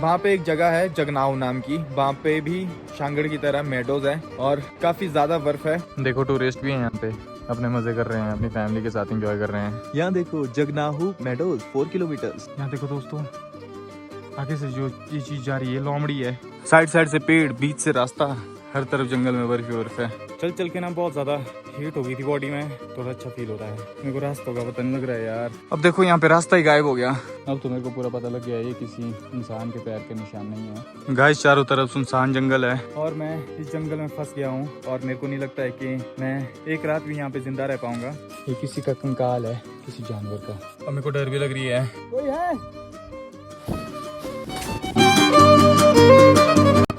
वहाँ पे एक जगह है जगनाऊ नाम की, वहाँ पे भी शांगड़ की तरह मेडोज है और काफी ज्यादा बर्फ है। देखो टूरिस्ट भी हैं यहाँ पे, अपने मजे कर रहे हैं, अपनी फैमिली के साथ एंजॉय कर रहे हैं। यहाँ देखो जगनाहू मेडोज 4 किलोमीटर। यहाँ देखो दोस्तों, आगे से जो ये चीज जा रही है लोमड़ी है, साइड साइड से पेड़, बीच से रास्ता, हर तरफ जंगल में बर्फ ही बर्फ है। चल चल के ना बहुत ज्यादा हीट हो गई थी बॉडी में, थोड़ा अच्छा फील हो रहा है। मेरे को रास्ता का पता नहीं लग रहा है यार। अब देखो यहाँ पे रास्ता ही गायब हो गया। अब तो मेरे को पूरा पता लग गया है ये किसी इंसान के पैर के निशान नहीं है। गाइस चारों तरफ सुनसान जंगल है और मैं इस जंगल में फंस गया हूँ और मेरे को नहीं लगता है कि मैं एक रात भी यहाँ पे जिंदा रह पाऊंगा। ये किसी का कंकाल है, किसी जानवर का। और मेरे को डर भी लग रही है। कोई है?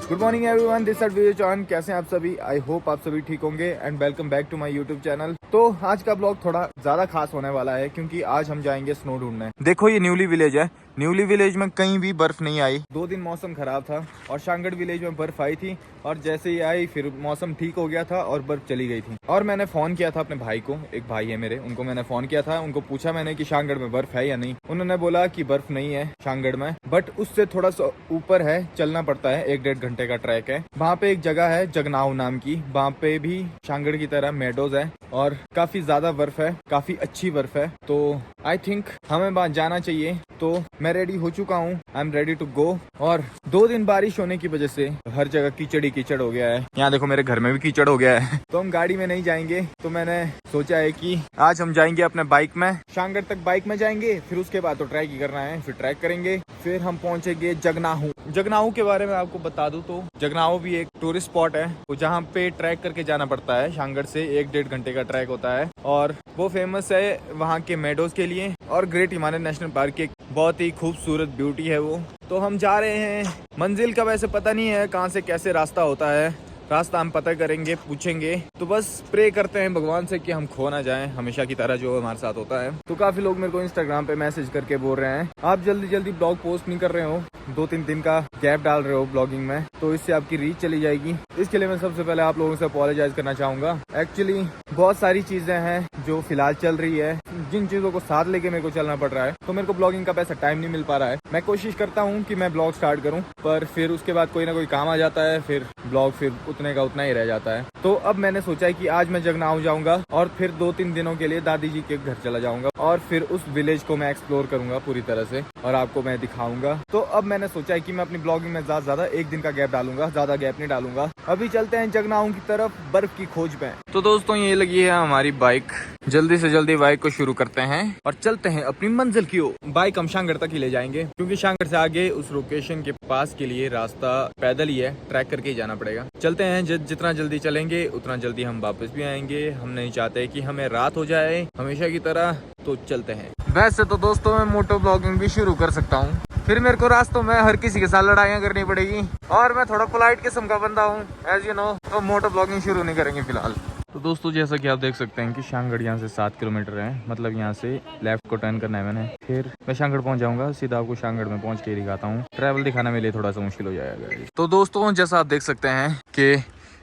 Good morning everyone, this is Vijay Chauhan. कैसे हैं आप सभी? आई होप आप सभी ठीक होंगे and welcome back to my YouTube channel. तो आज का ब्लॉग थोड़ा ज्यादा खास होने वाला है क्योंकि आज हम जाएंगे स्नो ढूंढने। देखो ये न्यूली विलेज है। न्यूली विलेज में कहीं भी बर्फ नहीं आई। 2 दिन मौसम खराब था और शांगड़ विलेज में बर्फ आई थी और जैसे ही आई फिर मौसम ठीक हो गया था और बर्फ चली गई थी। और मैंने फोन किया था अपने भाई को, एक भाई है मेरे, उनको मैंने फोन किया था। उनको पूछा मैंने कि शांगड़ में बर्फ है या नहीं। उन्होंने बोला कि बर्फ नहीं है शांगड़ में, बट उससे थोड़ा सा ऊपर है, चलना पड़ता है, 1-1.5 घंटे का ट्रैक है। वहाँ पे एक जगह है जगनाऊ नाम की, वहाँ पे भी शांगड़ की तरह मेडोज है और काफी ज्यादा बर्फ है, काफी अच्छी बर्फ है। तो आई थिंक हमें वहाँ जाना चाहिए। तो मैं रेडी हो चुका हूँ, I am ready to go. और 2 दिन बारिश होने की वजह से हर जगह कीचड़ ही कीचड़ हो गया है। यहाँ देखो मेरे घर में भी कीचड़ हो गया है। तो हम गाड़ी में नहीं जाएंगे, तो मैंने सोचा है कि आज हम जाएंगे अपने बाइक में, शांगड़ तक बाइक में जाएंगे। फिर उसके बाद तो ट्रैक ही करना है, फिर ट्रैक करेंगे। फिर हम पहुंचेंगे जगनाहू। जगनाहू के बारे में आपको बता दूं तो जगनाहू भी एक टूरिस्ट स्पॉट है, जहाँ पे ट्रैक करके जाना पड़ता है। शांगड़ से 1-1.5 घंटे का ट्रैक होता है और वो फेमस है वहाँ के मेडोज के लिए और ग्रेट हिमालयन नेशनल पार्क की बहुत ही खूबसूरत ब्यूटी है वो। तो हम जा रहे हैं। मंजिल का वैसे पता नहीं है कहाँ से कैसे रास्ता होता है, रास्ता हम पता करेंगे, पूछेंगे। तो बस प्रे करते हैं भगवान से कि हम खो ना जाएं, हमेशा की तरह जो हमारे साथ होता है। तो काफी लोग मेरे को इंस्टाग्राम पे मैसेज करके बोल रहे हैं आप जल्दी जल्दी ब्लॉग पोस्ट नहीं कर रहे हो, 2-3 दिन का गैप डाल रहे हो ब्लॉगिंग में, तो इससे आपकी रीच चली जाएगी। इसके लिए मैं सबसे पहले आप लोगों से अपोलोजाइज करना चाहूंगा। एक्चुअली बहुत सारी चीजें हैं जो फिलहाल चल रही है, जिन चीजों को साथ लेके मेरे को चलना पड़ रहा है, तो मेरे को ब्लॉगिंग का पैसा टाइम नहीं मिल पा रहा है। मैं कोशिश करता हूँ कि मैं ब्लॉग स्टार्ट करूँ, पर फिर उसके बाद कोई ना कोई काम आ जाता है, फिर ब्लॉग फिर उतने का उतना ही रह जाता है। तो अब मैंने सोचा है कि आज मैं जगनाऊ जाऊंगा और फिर 2-3 दिनों के लिए दादी जी के घर चला जाऊंगा और फिर उस विलेज को मैं एक्सप्लोर करूंगा पूरी तरह से और आपको मैं दिखाऊंगा। तो अब मैंने सोचा है कि मैं अपनी ब्लॉगिंग में ज्यादा 1 दिन का गैप डालूंगा, ज्यादा गैप नहीं डालूंगा। अभी चलते हैं जगनाऊ की तरफ बर्फ की खोज में। तो दोस्तों ये लगी है हमारी बाइक, जल्दी से जल्दी बाइक को शुरू करते हैं और चलते हैं अपनी मंजिल की ओर। बाइक हम शांगड़ तक ही ले जाएंगे क्योंकि शांगड़ से आगे उस लोकेशन के पास के लिए रास्ता पैदल ही है, ट्रैक करके ही जाना पड़ेगा। चलते हैं, जितना जल्दी चलेंगे उतना जल्दी हम वापस भी आएंगे। हम नहीं चाहते कि हमें रात हो जाए हमेशा की तरह, तो चलते हैं। वैसे तो दोस्तों मैं मोटो ब्लॉगिंग भी शुरू कर सकता हूँ, फिर मेरे को रास्तों में हर किसी के साथ लड़ाइयाँ करनी पड़ेगी और मैं थोड़ा पोलाइट किस्म का बंदा हूँ एज यू नो, तो मोटो ब्लॉगिंग शुरू नहीं करेंगे फिलहाल। तो दोस्तों जैसा कि आप देख सकते हैं कि शांगड़ यहाँ से 7 किलोमीटर है, मतलब यहाँ से लेफ्ट को टर्न करना है मैंने, फिर मैं शांगड़ पहुँच जाऊंगा। सीधा आपको शांगड़ में पहुँच के दिखाता हूँ। ट्रैवल दिखाना मेरे लिए थोड़ा सा मुश्किल हो जाएगा। तो दोस्तों जैसा आप देख सकते हैं कि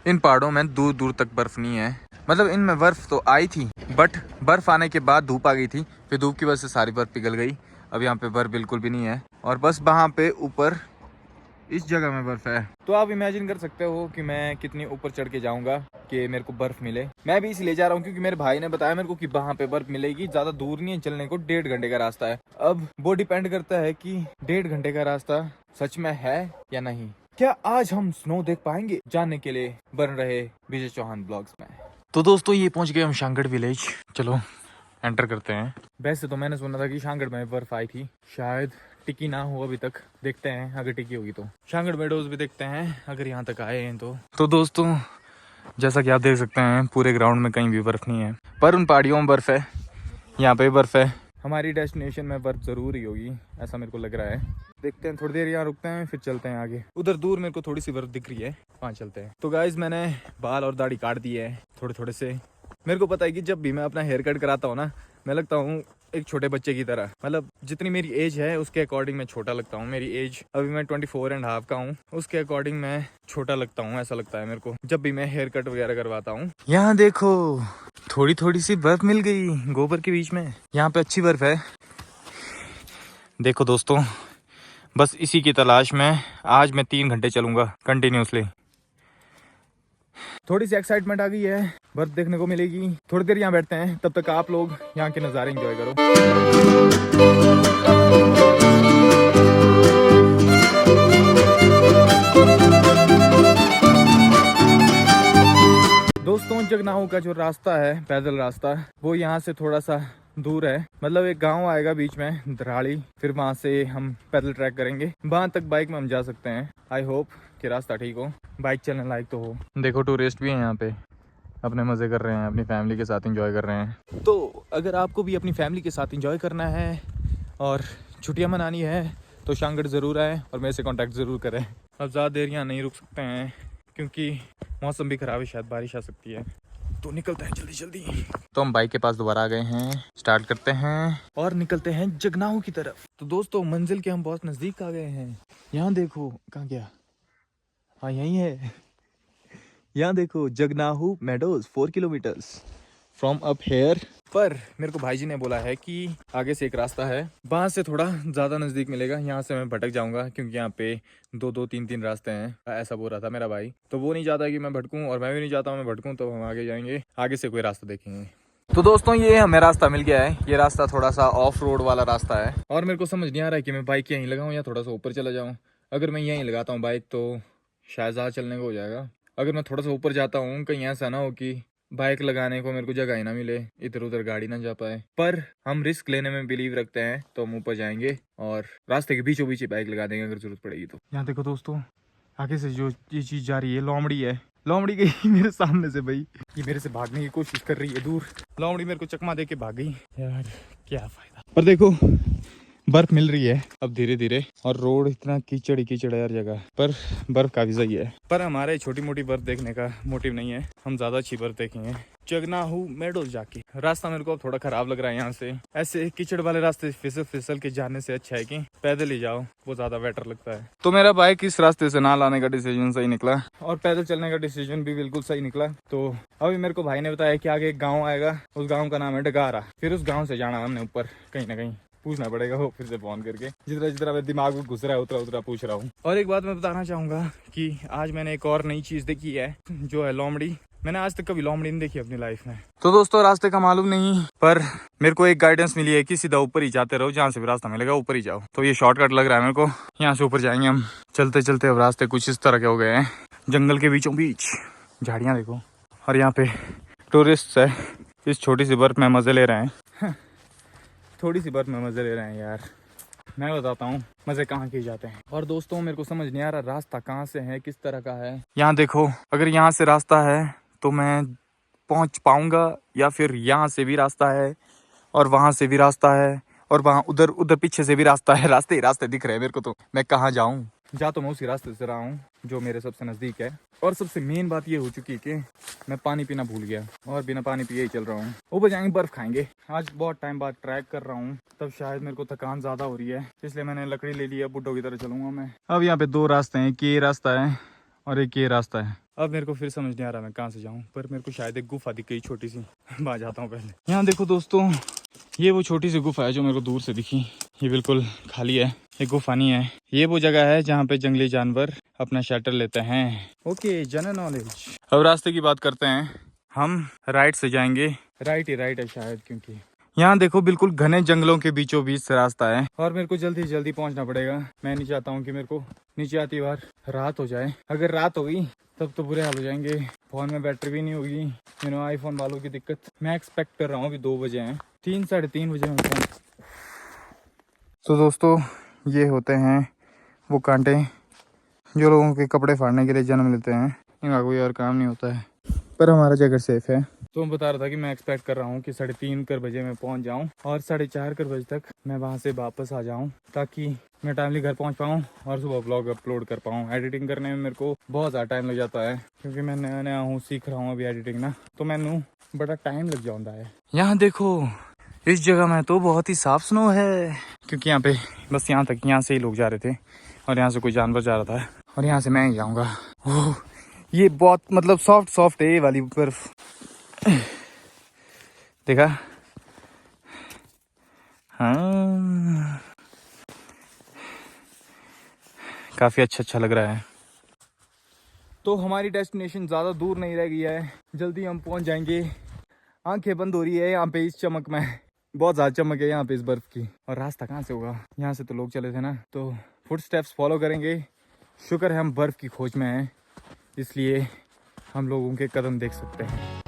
इन पहाड़ों में दूर दूर तक बर्फ नहीं है, मतलब इनमें बर्फ तो आई थी बट बर्फ आने के बाद धूप आ गई थी, फिर धूप की वजह से सारी बर्फ पिघल गई। अब यहाँ पे बर्फ बिल्कुल भी नहीं है और बस वहाँ पे ऊपर इस जगह में बर्फ है। तो आप इमेजिन कर सकते हो कि मैं कितनी ऊपर चढ़ के जाऊंगा कि मेरे को बर्फ मिले। मैं भी इसलिए जा रहा हूँ क्योंकि मेरे भाई ने बताया मेरे को कि वहाँ पे बर्फ मिलेगी, ज्यादा दूर नहीं है चलने को, 1.5 घंटे का रास्ता है। अब वो डिपेंड करता है कि 1.5 घंटे का रास्ता सच में है या नहीं। क्या आज हम स्नो देख पाएंगे? जानने के लिए बन रहे विजय चौहान ब्लॉग्स में। तो दोस्तों ये पहुंच गए हम शांगड़ विलेज, चलो एंटर करते हैं। वैसे तो मैंने सुना था कि शांगड़ में बर्फ आई थी, शायद टिकी ना हो अभी तक, देखते हैं अगर टिकी होगी तो। शांगड़ मेडोज भी देखते हैं अगर यहाँ तक आए हैं तो दोस्तों जैसा कि आप देख सकते हैं पूरे ग्राउंड में कहीं भी बर्फ नहीं है, पर उन पहाड़ियों में बर्फ है, यहाँ पे बर्फ है। हमारी डेस्टिनेशन में बर्फ जरूर ही होगी ऐसा मेरे को लग रहा है। देखते हैं, थोड़ी देर यहाँ रुकते हैं फिर चलते हैं आगे। उधर दूर मेरे को थोड़ी सी बर्फ दिख रही है, वहाँ चलते हैं। तो गाइज मैंने बाल और दाढ़ी काट दी है थोड़े थोड़े से। मेरे को पता है कि जब भी मैं अपना हेयर कट कराता हूँ ना, मैं लगता हूँ एक छोटे बच्चे की तरह, मतलब जितनी मेरी एज है उसके अकॉर्डिंग मैं छोटा लगता हूँ। मेरी एज अभी मैं 24.5 का हूँ, उसके अकॉर्डिंग मैं छोटा लगता हूँ, ऐसा लगता है मेरे को जब भी मैं हेयर कट वगैरह करवाता हूँ। यहाँ देखो थोड़ी थोड़ी सी बर्फ मिल गई गोबर के बीच में, यहाँ पे अच्छी बर्फ है। देखो दोस्तों बस इसी की तलाश में आज मैं 3 घंटे चलूंगा कंटिन्यूसली। थोड़ी सी एक्साइटमेंट आ गई है, बर्फ देखने को मिलेगी। थोड़ी देर यहाँ बैठते हैं, तब तक आप लोग यहाँ के नज़ारे एंजॉय करो। दोस्तों, जगनाऊ का जो रास्ता है, पैदल रास्ता, वो यहाँ से थोड़ा सा दूर है। मतलब एक गांव आएगा बीच में, धराड़ी, फिर वहां से हम पैदल ट्रैक करेंगे। वहां तक बाइक में हम जा सकते हैं। आई होप कि रास्ता ठीक हो, बाइक चलने लायक तो हो। देखो टूरिस्ट भी हैं यहाँ पे, अपने मज़े कर रहे हैं, अपनी फैमिली के साथ एंजॉय कर रहे हैं। तो अगर आपको भी अपनी फैमिली के साथ एंजॉय करना है और छुट्टियाँ मनानी है तो शांगड़ ज़रूर आए और मेरे से कांटेक्ट ज़रूर करें। अब ज़्यादा देर यहाँ नहीं रुक सकते हैं क्योंकि मौसम भी ख़राब है, शायद बारिश आ सकती है, तो निकलते हैं जल्दी जल्दी। तो हम बाइक के पास दोबारा आ गए हैं, स्टार्ट करते हैं और निकलते हैं जगनाऊ की तरफ। तो दोस्तों, मंजिल के हम बहुत नज़दीक आ गए हैं। यहाँ देखो, कहाँ गया? हाँ यहीं है। यहाँ देखो, जगनाहू meadows 4 kilometres from up here. पर मेरे को भाई जी ने बोला है कि आगे से एक रास्ता है, वहाँ से थोड़ा ज़्यादा नज़दीक मिलेगा। यहाँ से मैं भटक जाऊँगा क्योंकि यहाँ पे 2-2, 3-3 रास्ते हैं, ऐसा बोल रहा था मेरा भाई। तो वो नहीं चाहता कि मैं भटकूँ और मैं भी नहीं चाहता मैं भटकूँ, तो हम आगे जाएंगे, आगे से कोई रास्ता देखेंगे। तो दोस्तों, ये हमें रास्ता मिल गया है। ये रास्ता थोड़ा सा ऑफ रोड वाला रास्ता है और मेरे को समझ नहीं आ रहा है कि मैं बाइक यहीं लगाऊँ या थोड़ा सा ऊपर चला जाऊँ। अगर मैं यहीं लगाता हूँ बाइक तो शायद ज़्यादा चलने को हो जाएगा। अगर मैं थोड़ा सा ऊपर जाता हूँ, कहीं ऐसा ना हो कि बाइक लगाने को मेरे को जगह ही ना मिले, इधर उधर गाड़ी ना जा पाए। पर हम रिस्क लेने में बिलीव रखते हैं, तो हम ऊपर जाएंगे और रास्ते के बीचों बीच बाइक लगा देंगे अगर जरूरत पड़ेगी तो। यहाँ देखो दोस्तों, आगे से जो ये चीज जा रही है, लोमड़ी है। लोमड़ी गई मेरे सामने से भाई, ये मेरे से भागने की कोशिश कर रही है दूर। लोमड़ी मेरे को चकमा दे के भाग गई यार, क्या फायदा। पर देखो, बर्फ मिल रही है अब धीरे धीरे, और रोड इतना कीचड़ ही कीचड़ है हर जगह, पर बर्फ काफी सही है। पर हमारे छोटी मोटी बर्फ देखने का मोटिव नहीं है, हम ज्यादा अच्छी बर्फ देखेंगे जगनाहू मेडोज जाके। रास्ता मेरे को अब थोड़ा खराब लग रहा है। यहाँ से ऐसे कीचड़ वाले रास्ते फिसल फिसल के जाने से अच्छा है कि पैदल ही जाओ, वो ज्यादा बेटर लगता है। तो मेरा बाइक इस रास्ते से ना लाने का डिसीजन सही निकला और पैदल चलने का डिसीजन भी बिल्कुल सही निकला। तो अभी मेरे को भाई ने बताया कि आगे एक गाँव आएगा, उस गाँव का नाम है डगारा। फिर उस गाँव से जाना हमने ऊपर, कहीं ना कहीं पूछना पड़ेगा वो फिर से फोन करके। जितना जितना मेरे दिमाग में घुस रहा है उतना उतना पूछ रहा हूँ। और एक बात मैं बताना चाहूंगा कि आज मैंने एक और नई चीज देखी है, जो है लोमड़ी। मैंने आज तक कभी लोमड़ी नहीं देखी अपनी लाइफ में। तो दोस्तों, रास्ते का मालूम नहीं, पर मेरे को एक गाइडेंस मिली है कि सीधा ऊपर ही जाते रहो, जहाँ से भी रास्ता मिलेगा ऊपर ही जाओ। तो ये शॉर्टकट लग रहा है मेरे को, यहाँ से ऊपर जाएंगे हम। चलते चलते अब रास्ते कुछ इस तरह के हो गए हैं, जंगल के बीचों बीच, झाड़ियाँ देखो, और यहाँ पे टूरिस्ट है इस छोटी सी बर्फ में मजे ले रहे हैं। थोड़ी सी बर्फ में मजे ले रहे हैं यार, मैं बताता हूँ मजे कहाँ किए जाते हैं। और दोस्तों, मेरे को समझ नहीं आ रहा रास्ता कहाँ से है, किस तरह का है। यहाँ देखो, अगर यहाँ से रास्ता है तो मैं पहुँच पाऊंगा, या फिर यहाँ से भी रास्ता है और वहां से भी रास्ता है और वहां उधर उधर पीछे से भी रास्ता है। रास्ते ही रास्ते दिख रहे हैं मेरे को, तो मैं कहाँ जाऊँ। जा तो मैं उसी रास्ते से रहा हूँ जो मेरे सबसे नजदीक है। और सबसे मेन बात ये हो चुकी है कि मैं पानी पीना भूल गया और बिना पानी पिए ही चल रहा हूँ। ऊपर जाएंगे, बर्फ खाएंगे। आज बहुत टाइम बाद ट्रैक कर रहा हूँ, तब शायद मेरे को थकान ज्यादा हो रही है, इसलिए मैंने लकड़ी ले ली है। बुड्ढों की तरह चलूंगा मैं। अब यहाँ पे 2 रास्ते हैं, एक ये रास्ता है और एक ये रास्ता है। अब मेरे को फिर समझ नहीं आ रहा मैं कहाँ से जाऊँ, पर मेरे को शायद एक गुफा दिख गई छोटी सी, वहाँ जाता हूँ पहले। यहाँ देखो दोस्तों, ये वो छोटी सी गुफा है जो मेरे को दूर से दिखी। ये बिल्कुल खाली है, ये गुफा नहीं है। ये वो जगह है जहाँ पे जंगली जानवर अपना शेल्टर लेते हैं। Okay, general knowledge. अब रास्ते की बात करते हैं। हम राइट से जाएंगे, राइट ही राइट है शायद, क्योंकि यहाँ देखो बिल्कुल घने जंगलों के बीचों बीच से रास्ता है और मेरे को जल्दी जल्दी पहुंचना पड़ेगा। मैं नहीं चाहता हूँ कि मेरे को नीचे आती बार रात हो जाए। अगर रात हो गई तब तो बुरे हाल हो जाएंगे, फोन में बैटरी भी नहीं होगी। आईफोन वालों की दिक्कत। मैं एक्सपेक्ट कर रहा हूँ अभी 2 बजे हैं, 3-3:30 बजे में फोन। तो दोस्तों, ये होते हैं वो कांटे जो लोगों के कपड़े फाड़ने के लिए जन्म लेते हैं। इनका कोई और काम नहीं होता है, पर हमारा जगह सेफ है। तो मैं बता रहा था कि मैं एक्सपेक्ट कर रहा हूँ कि 3:30 बजे मैं पहुँच जाऊँ और 4:30 बजे तक मैं वहाँ से वापस आ जाऊँ, ताकि मैं टाइमली घर पहुँच पाऊँ और सुबह ब्लॉग अपलोड कर पाऊँ। एडिटिंग करने में मेरे को बहुत ज़्यादा टाइम लग जाता है, क्योंकि मैं नया नया हूँ, सीख रहा हूँ अभी एडिटिंग ना, तो मैंने बड़ा टाइम लग जाता है। यहाँ देखो, इस जगह में तो बहुत ही साफ स्नो है, क्योंकि यहाँ पे बस यहाँ तक, यहाँ से ही लोग जा रहे थे और यहाँ से कोई जानवर जा रहा था और यहाँ से मैं ही जाऊँगा। ओह, ये बहुत मतलब सॉफ्ट सॉफ्ट है ये वाली बर्फ। देखा? हाँ, काफ़ी अच्छा लग रहा है। तो हमारी डेस्टिनेशन ज़्यादा दूर नहीं रह गया है, जल्दी हम पहुंच जाएंगे। आंखें बंद हो रही है यहाँ पे इस चमक में, बहुत ज़्यादा चमक है यहाँ पे इस बर्फ़ की। और रास्ता कहाँ से होगा, यहाँ से तो लोग चले थे ना, तो फुट स्टेप्स फॉलो करेंगे। शुक्र है हम बर्फ़ की खोज में हैं, इसलिए हम लोगों के कदम देख सकते हैं।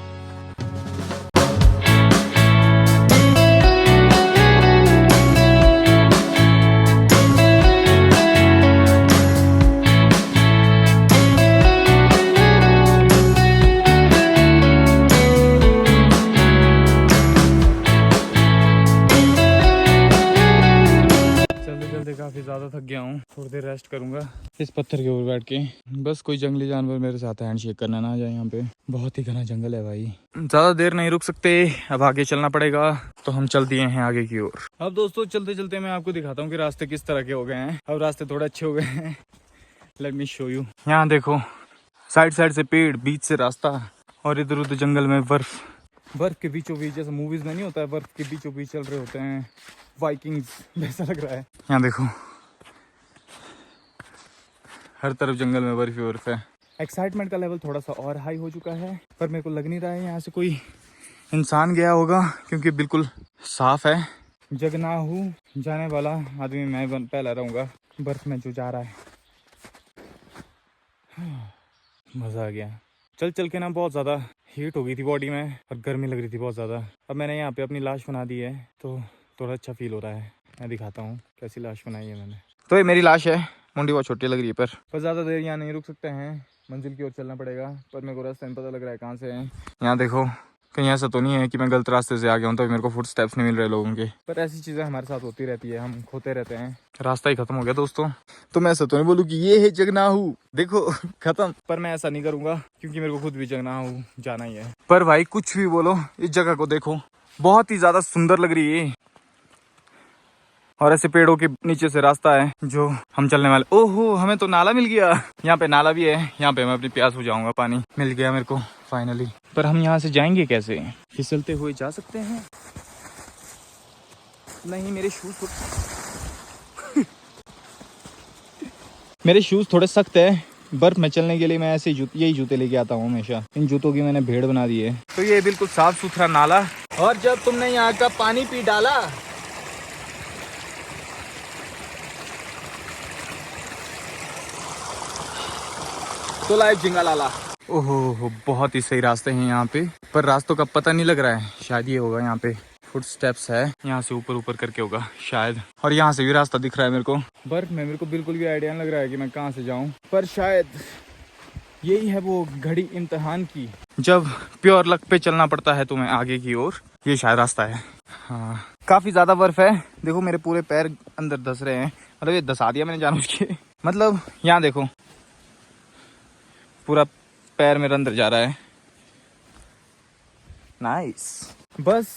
काफ़ी ज़्यादा थक गया हूँ, थोड़ी देर रेस्ट करूँगा इस पत्थर के ऊपर बैठ के। बस कोई जंगली जानवर मेरे साथ हैंड शेक करना ना आ जाए। यहाँ पे बहुत ही घना जंगल है भाई, ज़्यादा देर नहीं रुक सकते, अब आगे चलना पड़ेगा। तो हम चल दिए हैं आगे की ओर। अब दोस्तों चलते चलते मैं आपको दिखाता हूँ कि रास्ते किस तरह के हो गए हैं। अब रास्ते थोड़े अच्छे हो गए हैं, लेट मी शो यू। यहाँ देखो साइड साइड से पेड़, बीच से रास्ता, और इधर उधर जंगल में बर्फ के बीचों बीच, जैसे मूवीज में नहीं होता है बर्फ के बीचों बीच चल रहे होते हैं वाइकिंग्स, वैसा लग रहा है। यहाँ देखो हर तरफ जंगल में बर्फ ही बर्फ है। एक्साइटमेंट का लेवल थोड़ा सा और हाई हो चुका है, पर मेरे को लग नहीं रहा है यहाँ से कोई इंसान गया होगा, क्योंकि बिल्कुल साफ है। जगनाहू जाने वाला आदमी मैं पहला रहूँगा बर्फ में जो जा रहा है। मज़ा आ गया। चल चल के ना बहुत ज़्यादा हीट हो गई थी बॉडी में और गर्मी लग रही थी बहुत ज़्यादा। अब मैंने यहाँ पे अपनी लाश बना दी है, तो थोड़ा अच्छा फील हो रहा है। मैं दिखाता हूँ कैसी लाश बनाई है मैंने। तो ये मेरी लाश है, मुंडी बहुत छोटी लग रही है, पर ज़्यादा देर यहाँ नहीं रुक सकते हैं, मंजिल की ओर चलना पड़ेगा। पर मेरे को रास्ता नहीं पता लग रहा है कहाँ से है। यहाँ देखो कहीं ऐसा तो नहीं है कि मैं गलत रास्ते से आ गया हूँ, तो मेरे को फुट स्टेप्स नहीं मिल रहे लोगों के। पर ऐसी चीज़ें हमारे साथ होती रहती है, हम खोते रहते हैं। रास्ता ही खत्म हो गया दोस्तों, तो मैं ऐसा तो नहीं बोलूँ कि ये है जगनाहू देखो खत्म, पर मैं ऐसा नहीं करूँगा क्योंकि मेरे को खुद भी जगनाहू जाना ही है। पर भाई कुछ भी बोलो, इस जगह को देखो, बहुत ही ज़्यादा सुंदर लग रही है। और ऐसे पेड़ों के नीचे से रास्ता है जो हम चलने वाले। ओहो हमें तो नाला मिल गया, यहाँ पे नाला भी है, यहाँ पे मैं अपनी प्यास बुझाऊंगा। पानी मिल गया मेरे को फाइनली। पर हम यहाँ से जाएंगे कैसे? फिसलते हुए जा सकते हैं? नहीं, मेरे शूज थोड़े सख्त है। बर्फ में चलने के लिए मैं ऐसे यही जूते लेके आता हूँ हमेशा। इन जूतों की मैंने भेड़ बना दी है। तो ये बिल्कुल साफ सुथरा नाला, और जब तुमने यहाँ का पानी पी डाला तो लाइफ जिंगा लाला। ओहो बहुत ही सही रास्ते हैं यहाँ पे, पर रास्तों का पता नहीं लग रहा है। शायद ये होगा, यहाँ पे फुट स्टेप्स है, यहाँ से ऊपर ऊपर करके होगा शायद। और यहाँ से भी रास्ता दिख रहा है मेरे को। बर्फ में मेरे को बिल्कुल भी आइडिया नहीं लग रहा है कि मैं कहाँ से जाऊँ, पर शायद यही है वो घड़ी इम्तिहान की, जब प्योर लक पे चलना पड़ता है तुम्हें आगे की ओर। ये शायद रास्ता है। हाँ काफी ज्यादा बर्फ है, देखो मेरे पूरे पैर अंदर धस रहे हैं। मतलब ये धसा दिया मैंने जानबूझ के, मतलब यहाँ देखो पूरा पैर मेरे अंदर जा रहा है। नाइस। बस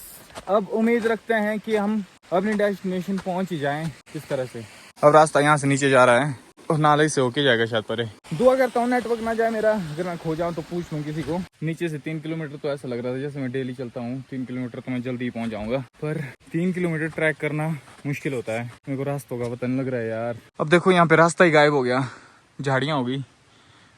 अब उम्मीद रखते हैं कि हम अपनी डेस्टिनेशन पहुंच ही जाएं किस तरह से। अब रास्ता यहाँ से नीचे जा रहा है और नाले से होके जाएगा शायद परे। दुआ करता हूँ नेटवर्क ना जाए मेरा, अगर मैं खो जाऊँ तो पूछ लूँ किसी को। नीचे से 3 किलोमीटर तो ऐसा लग रहा था जैसे मैं डेली चलता हूँ, 3 किलोमीटर तो मैं जल्दी ही पहुँच जाऊँगा, पर 3 किलोमीटर ट्रैक करना मुश्किल होता है। मेरे को रास्तों का पता नहीं लग रहा है यार। अब देखो यहाँ पे रास्ता ही गायब हो गया, झाड़ियाँ हो गई।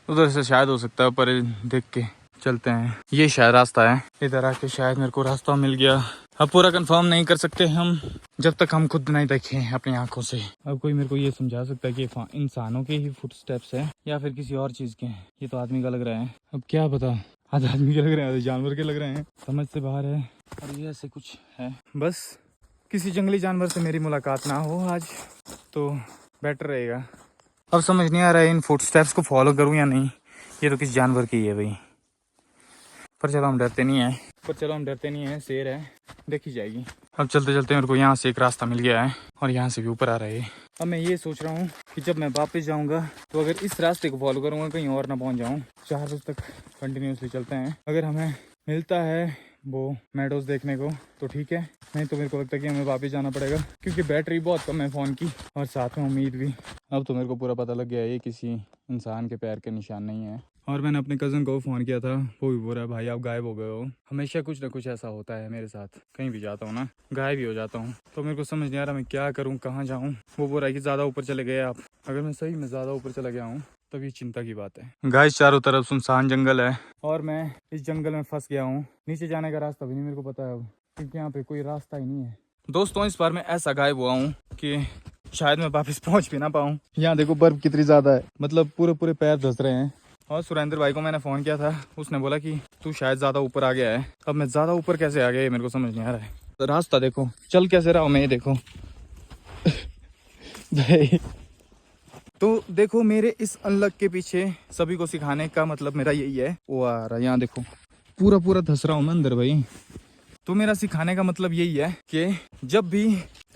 उधर से शायद हो सकता है, पर देख के चलते हैं। ये शायद रास्ता है, इधर आके शायद मेरे को रास्ता मिल गया। अब पूरा कंफर्म नहीं कर सकते हम जब तक हम खुद नहीं देखें अपनी आंखों से। अब कोई मेरे को ये समझा सकता है कि इंसानों के ही फुट स्टेप्स है या फिर किसी और चीज के हैं? ये तो आदमी का लग रहा है, अब क्या पता, आधे आदमी के लग रहे हैं आधे जानवर के लग रहे हैं, समझ से बाहर है। और ये ऐसे कुछ है, बस किसी जंगली जानवर से मेरी मुलाकात ना हो आज तो बेटर रहेगा। अब समझ नहीं आ रहा है इन फुट स्टेप्स को फॉलो करूं या नहीं। ये तो किस जानवर की है भाई, पर चलो हम डरते नहीं है, शेर है, देखी जाएगी। अब चलते चलते मेरे को यहाँ से एक रास्ता मिल गया है और यहाँ से भी ऊपर आ रहा है। अब मैं ये सोच रहा हूँ कि जब मैं वापस जाऊँगा तो अगर इस रास्ते को फॉलो करूँगा कहीं और ना पहुँच जाऊँ। 4 बजे तक कंटिन्यूसली चलते हैं, अगर हमें मिलता है वो मेडोज देखने को तो ठीक है, नहीं तो मेरे को लगता है कि हमें वापस जाना पड़ेगा क्योंकि बैटरी बहुत कम है फ़ोन की और साथ में उम्मीद भी। अब तो मेरे को पूरा पता लग गया है ये किसी इंसान के पैर के निशान नहीं है। और मैंने अपने कज़न को फ़ोन किया था, वो भी बोल रहा है भाई आप गायब हो गए हो। हमेशा कुछ ना कुछ ऐसा होता है मेरे साथ, कहीं भी जाता हूँ ना गायब ही हो जाता हूँ। तो मेरे को समझ नहीं आ रहा मैं क्या करूँ, कहाँ जाऊँ। वो बोल रहा है कि ज़्यादा ऊपर चले गए आप। अगर मैं सही में ज़्यादा ऊपर चला गया हूँ तब ये चिंता की बात है। गाइस चारों तरफ सुनसान जंगल है और मैं इस जंगल में फंस गया हूँ। नीचे जाने का रास्ता भी नहीं मेरे को पता है अब, क्योंकि यहाँ पे कोई रास्ता ही नहीं है। दोस्तों इस बार मैं ऐसा गायब हुआ हूँ कि शायद मैं वापस पहुँच भी ना पाऊँ। यहाँ देखो बर्फ कितनी ज़्यादा है, मतलब पूरे पूरे पैर धंस रहे हैं। और सुरेंद्र भाई को मैंने फ़ोन किया था, उसने बोला कि तू शायद ज़्यादा ऊपर आ गया है। अब मैं ज़्यादा ऊपर कैसे आ गया ये मेरे को समझ नहीं आ रहा है। तो रास्ता देखो चल कैसे रहा हूँ मैं, ये देखो तो देखो मेरे इस अनलक के पीछे सभी को सिखाने का मतलब मेरा यही है। वो आ रहा है, यहाँ देखो पूरा पूरा धंस रहा हूँ मैं अंदर भाई। तो मेरा सिखाने का मतलब यही है कि जब भी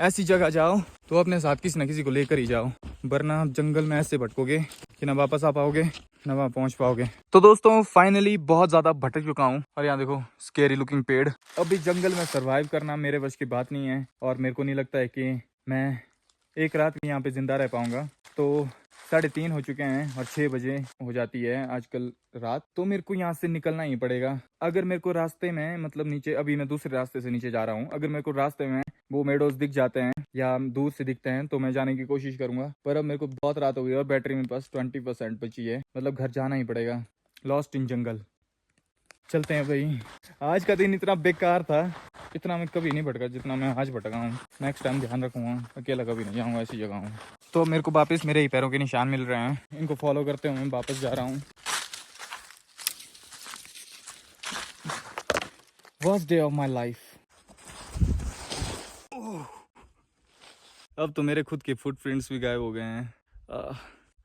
ऐसी जगह जाओ तो अपने साथ किसी न किसी को लेकर ही जाओ, वरना आप जंगल में ऐसे भटकोगे कि ना वापस आ पाओगे ना वहाँ पहुँच पाओगे। तो दोस्तों फाइनली बहुत ज़्यादा भटक चुका हूँ और यहाँ देखो स्केरी लुकिंग पेड़। अभी जंगल में सर्वाइव करना मेरे वश की बात नहीं है और मेरे को नहीं लगता है कि मैं एक रात भी यहाँ पे जिंदा रह पाऊंगा। तो 3:30 हो चुके हैं और 6 बजे हो जाती है आजकल रात। तो मेरे को यहाँ से निकलना ही पड़ेगा। अगर मेरे को रास्ते में मतलब नीचे, अभी मैं दूसरे रास्ते से नीचे जा रहा हूँ, अगर मेरे को रास्ते में वो मेडोज दिख जाते हैं या दूर से दिखते हैं तो मैं जाने की कोशिश करूंगा। पर अब मेरे को बहुत रात हो गई और बैटरी मेरे पास 20% बची है, मतलब घर जाना ही पड़ेगा। लॉस्ट इन जंगल चलते हैं भाई। आज का दिन इतना बेकार था, इतना मैं कभी नहीं भटका जितना मैं आज भटका हूँ। नेक्स्ट टाइम ध्यान रखूँगा, अकेला कभी नहीं जाऊँगा ऐसी जगह हूँ। तो मेरे को वापस मेरे ही पैरों के निशान मिल रहे हैं, इनको फॉलो करते हुए मैं वापस जा रहा हूँ। Worst day of my life. अब तो मेरे खुद के फुटप्रिंट्स भी गायब हो गए हैं।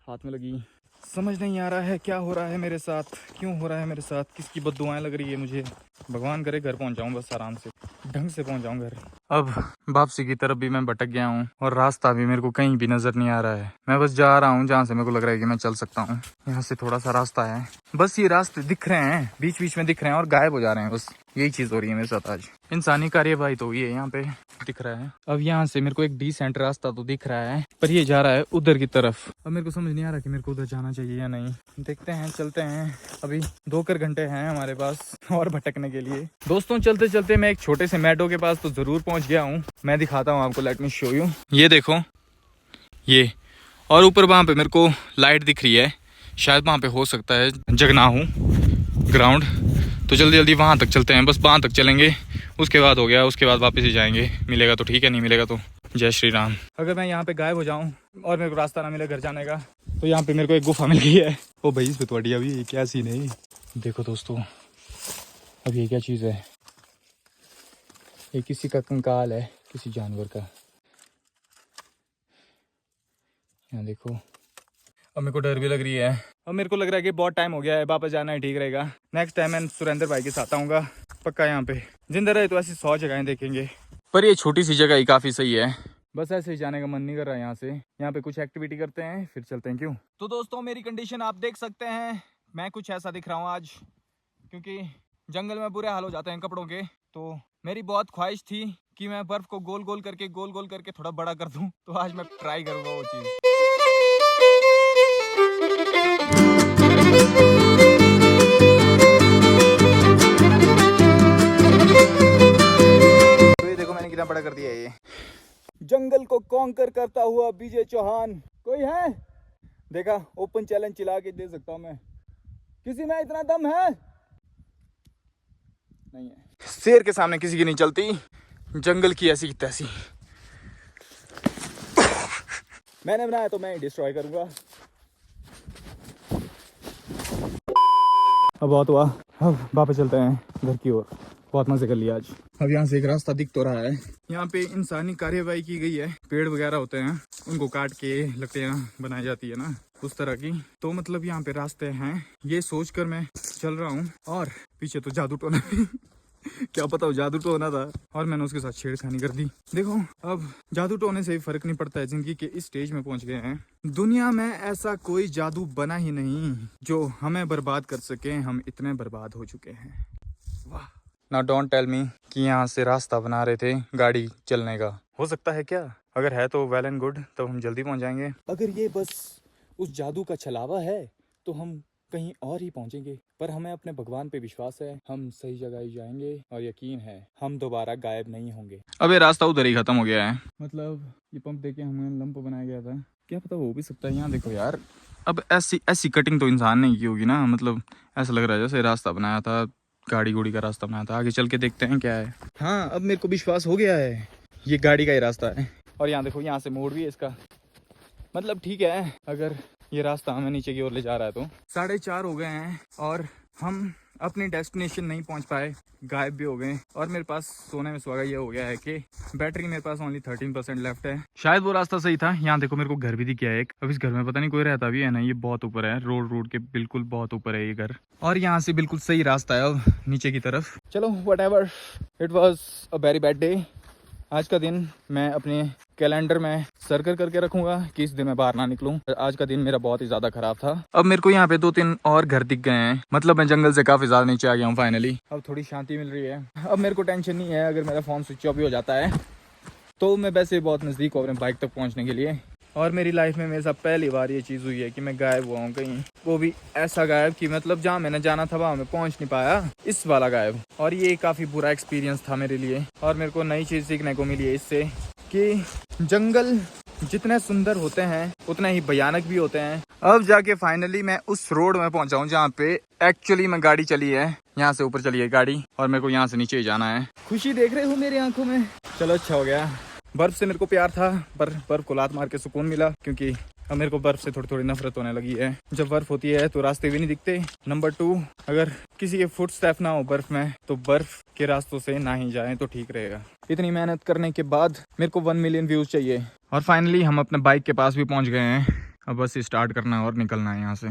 हाथ में लगी, समझ नहीं आ रहा है क्या हो रहा है मेरे साथ, क्यों हो रहा है मेरे साथ, किसकी बद्दुआएं लग रही है मुझे। भगवान करे घर पहुंच जाऊं, बस आराम से ढंग से पहुंच जाऊं घर। अब वापसी की तरफ भी मैं भटक गया हूं और रास्ता भी मेरे को कहीं भी नजर नहीं आ रहा है। मैं बस जा रहा हूं जहां से मेरे को लग रहा है कि मैं चल सकता हूं। यहाँ से थोड़ा सा रास्ता है, बस ये रास्ते दिख रहे हैं, बीच बीच में दिख रहे हैं और गायब हो जा रहे हैं। बस यही चीज हो रही है मेरे साथ आज। इंसानी कार्यवाही तो ये यहाँ पे दिख रहा है। अब यहाँ से मेरे को एक डिसेंट रास्ता तो दिख रहा है, पर ये जा रहा है उधर की तरफ। अब मेरे को समझ नहीं आ रहा कि मेरे को उधर जाना चाहिए या नहीं। देखते हैं, चलते हैं। अभी 2 घंटे हैं हमारे पास और भटकने के लिए। दोस्तों चलते चलते मैं एक छोटे से मेडो के पास तो जरूर पहुंच गया हूँ। मैं दिखाता हूँ आपको, लेट मी शो यू। ये देखो ये, और ऊपर वहां पे मेरे को लाइट दिख रही है, शायद वहां पे हो सकता है जगनाहू ग्राउंड। तो जल्दी जल्दी वहां तक चलते हैं, बस वहां तक चलेंगे, उसके बाद हो गया, उसके बाद वापस ही जाएंगे। मिलेगा तो ठीक है, नहीं मिलेगा तो जय श्री राम। अगर मैं यहाँ पे गायब हो जाऊँ और मेरे को रास्ता ना मिले घर जाने का, तो यहाँ पे मेरे को एक गुफा मिल गई है। ओ भाई, इस पे तो अड्डिया भी क्या सीन है। देखो दोस्तों, अब ये क्या चीज़ है, ये किसी का कंकाल है, किसी जानवर का। यहाँ देखो, अब मेरे को डर भी लग रही है। अब मेरे को लग रहा है कि बहुत टाइम हो गया है, वापस जाना ही ठीक रहेगा। नेक्स्ट टाइम मैं सुरेंद्र भाई के साथ आऊँगा पक्का। यहाँ पे जिंदा रहे तो ऐसी 100 जगहें देखेंगे, पर ये छोटी सी जगह ही काफ़ी सही है। बस ऐसे ही जाने का मन नहीं कर रहा है यहाँ से। यहाँ पे कुछ एक्टिविटी करते हैं फिर चलते हैं, क्यों। तो दोस्तों मेरी कंडीशन आप देख सकते हैं, मैं कुछ ऐसा दिख रहा हूँ आज, क्योंकि जंगल में बुरे हाल हो जाते हैं कपड़ों के। तो मेरी बहुत ख्वाहिश थी कि मैं बर्फ को गोल गोल करके थोड़ा बड़ा कर दूं, तो आज मैं ट्राई करूंगा वो चीज़। तो ये देखो मैंने कितना बड़ा कर दिया। ये जंगल को कॉन्कर करता हुआ विजय चौहान कोई है? देखा, ओपन चैलेंज चिल्ला के दे सकता हूं मैं। किसी में इतना दम है? नहीं है। शेर के सामने किसी की नहीं चलती, जंगल की ऐसी की तैसी। मैंने बनाया तो मैं ही डिस्ट्रॉय करूंगा। अब बहुत हुआ, अब वापस चलते हैं घर की ओर। बहुत मजे कर लिया आज। अब यहाँ से एक रास्ता दिख तो रहा है, यहाँ पे इंसानी कार्यवाही की गई है। पेड़ वगैरह होते हैं, उनको काट के लकड़ियाँ बनाई जाती है ना, उस तरह की। तो मतलब यहाँ पे रास्ते हैं, ये सोचकर मैं चल रहा हूँ। और पीछे तो जादू टोना क्या पता वो जादू टोना था और मैंने उसके साथ छेड़खानी कर दी। देखो, अब जादू टोने से फर्क नहीं पड़ता है, जिंदगी के इस स्टेज में पहुंच गए हैं। दुनिया में ऐसा कोई जादू बना ही नहीं जो हमें बर्बाद कर सके। हम इतने बर्बाद हो चुके हैं। वाह। नाउ डोंट टेल मी कि यहाँ से रास्ता बना रहे थे गाड़ी चलने का। हो सकता है क्या? अगर है तो वेल एंड गुड, तब हम जल्दी पहुंच जाएंगे। अगर ये बस उस जादू का छलावा है तो हम कहीं और ही पहुंचेंगे, पर हमें अपने भगवान पे विश्वास है, हम सही जगह ही जाएंगे और यकीन है हम दोबारा गायब नहीं होंगे। अब ये रास्ता उधर ही खत्म हो गया है, मतलब ये पंप देके हमें लंप बनाया गया था, क्या पता हो भी सकता है। यहाँ देखो यार, अब ऐसी ऐसी कटिंग तो इंसान ने की होगी ना, मतलब ऐसा लग रहा है जैसे रास्ता बनाया था, गाड़ी गुड़ी का रास्ता बनाया था। आगे चल के देखते हैं क्या है। हाँ, अब मेरे को विश्वास हो गया है, ये गाड़ी का ही रास्ता है। और यहाँ देखो, यहाँ से मोड़ भी है इसका, मतलब ठीक है अगर ये रास्ता हमें नीचे की ओर ले जा रहा है तो। 4:30 हो गए हैं और हम अपनी डेस्टिनेशन नहीं पहुंच पाए, गायब भी हो गए। और मेरे पास सोने में सुहागा ये हो गया है कि बैटरी मेरे पास ओनली 13% लेफ्ट है। शायद वो रास्ता सही था। यहाँ देखो मेरे को घर भी दिख गया है एक। अब इस घर में पता नहीं कोई रहता भी है ना, ये बहुत ऊपर है, रोड के बिल्कुल बहुत ऊपर है ये घर। और यहाँ से बिल्कुल सही रास्ता है अब नीचे की तरफ। चलो whatever, it was a very bad day. आज का दिन मैं अपने कैलेंडर में सर्कल करके रखूंगा कि इस दिन मैं बाहर ना निकलूं। आज का दिन मेरा बहुत ही ज्यादा खराब था। अब मेरे को यहाँ पे 2-3 और घर दिख गए हैं, मतलब मैं जंगल से काफी ज्यादा नीचे आ गया हूँ फाइनली। अब थोड़ी शांति मिल रही है। अब मेरे को टेंशन नहीं है अगर मेरा फोन स्विच ऑफ भी हो जाता है तो मैं वैसे बहुत नज़दीक हूँ अपने बाइक तक पहुँचने के लिए। और मेरी लाइफ में मेरे साथ पहली बार ये चीज़ हुई है कि मैं गायब हुआ हूँ कहीं, वो भी ऐसा गायब कि मतलब जहाँ मैंने जाना था वहाँ मैं पहुँच नहीं पाया, इस वाला गायब। और ये काफ़ी बुरा एक्सपीरियंस था मेरे लिए। और मेरे को नई चीज़ सीखने को मिली है इससे कि जंगल जितने सुंदर होते हैं उतने ही भयानक भी होते हैं। अब जाके फाइनली मैं उस रोड में पहुंचा हूँ जहाँ पे एक्चुअली मैं गाड़ी चली है। यहाँ से ऊपर चली है गाड़ी और मेरे को यहाँ से नीचे ही जाना है। खुशी देख रहे हो मेरी आंखों में? चलो अच्छा हो गया। बर्फ से मेरे को प्यार था पर बर्फ को लात मार के सुकून मिला, क्योंकि अब मेरे को बर्फ से थोड़ी थोड़ी नफरत होने लगी है। जब बर्फ होती है तो रास्ते भी नहीं दिखते। नंबर 2, अगर किसी के फुट स्टेप ना हो बर्फ में तो बर्फ के रास्तों से ना ही जाएं तो ठीक रहेगा। इतनी मेहनत करने के बाद मेरे को 1 मिलियन व्यूज चाहिए और फाइनली हम अपने बाइक के पास भी पहुंच गए हैं। अब बस स्टार्ट करना है और निकलना है यहाँ से।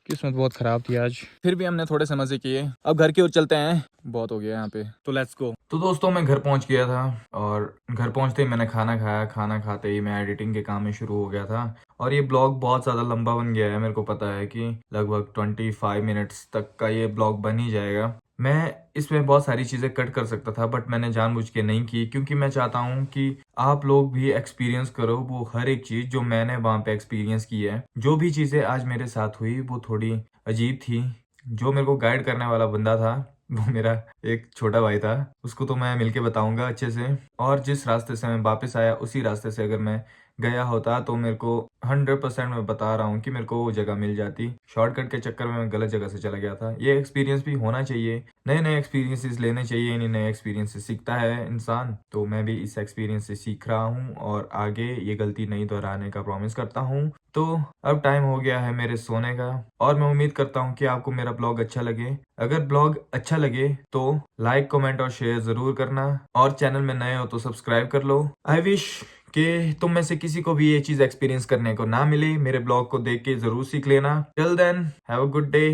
किस्मत बहुत खराब थी आज, फिर भी हमने थोड़े से मजे किए। अब घर की ओर चलते हैं, बहुत हो गया यहाँ पे, तो लेट्स गो। तो दोस्तों मैं घर पहुंच गया था और घर पहुंचते ही मैंने खाना खाया। खाना खाते ही मैं एडिटिंग के काम में शुरू हो गया था। और ये ब्लॉग बहुत ज़्यादा लंबा बन गया है, मेरे को पता है कि लगभग 25 मिनट्स तक का ये ब्लॉग बन ही जाएगा। मैं इसमें बहुत सारी चीज़ें कट कर सकता था बट मैंने जानबूझ के नहीं की, क्योंकि मैं चाहता हूँ कि आप लोग भी एक्सपीरियंस करो वो हर एक चीज़ जो मैंने वहाँ पे एक्सपीरियंस की है। जो भी चीज़ें आज मेरे साथ हुई वो थोड़ी अजीब थी। जो मेरे को गाइड करने वाला बंदा था वो मेरा एक छोटा भाई था, उसको तो मैं मिलके बताऊंगा अच्छे से। और जिस रास्ते से मैं वापस आया उसी रास्ते से अगर मैं गया होता तो मेरे को 100% मैं बता रहा हूँ कि मेरे को वो जगह मिल जाती। शॉर्टकट के चक्कर में मैं गलत जगह से चला गया था। ये एक्सपीरियंस भी होना चाहिए, नए नए एक्सपीरियंसेस लेने चाहिए, इन्हीं नए एक्सपीरियंस से सीखता है इंसान। तो मैं भी इस एक्सपीरियंस से सीख रहा हूँ और आगे ये गलती नहीं दोहराने का प्रॉमिस करता हूँ। तो अब टाइम हो गया है मेरे सोने का और मैं उम्मीद करता हूँ कि आपको मेरा ब्लॉग अच्छा लगे। अगर ब्लॉग अच्छा लगे तो लाइक, कमेंट और शेयर जरूर करना और चैनल में नए हो तो सब्सक्राइब कर लो। आई विश कि तुम में से किसी को भी ये चीज एक्सपीरियंस करने को ना मिले। मेरे ब्लॉग को देख के जरूर सीख लेना। Till then have a good day.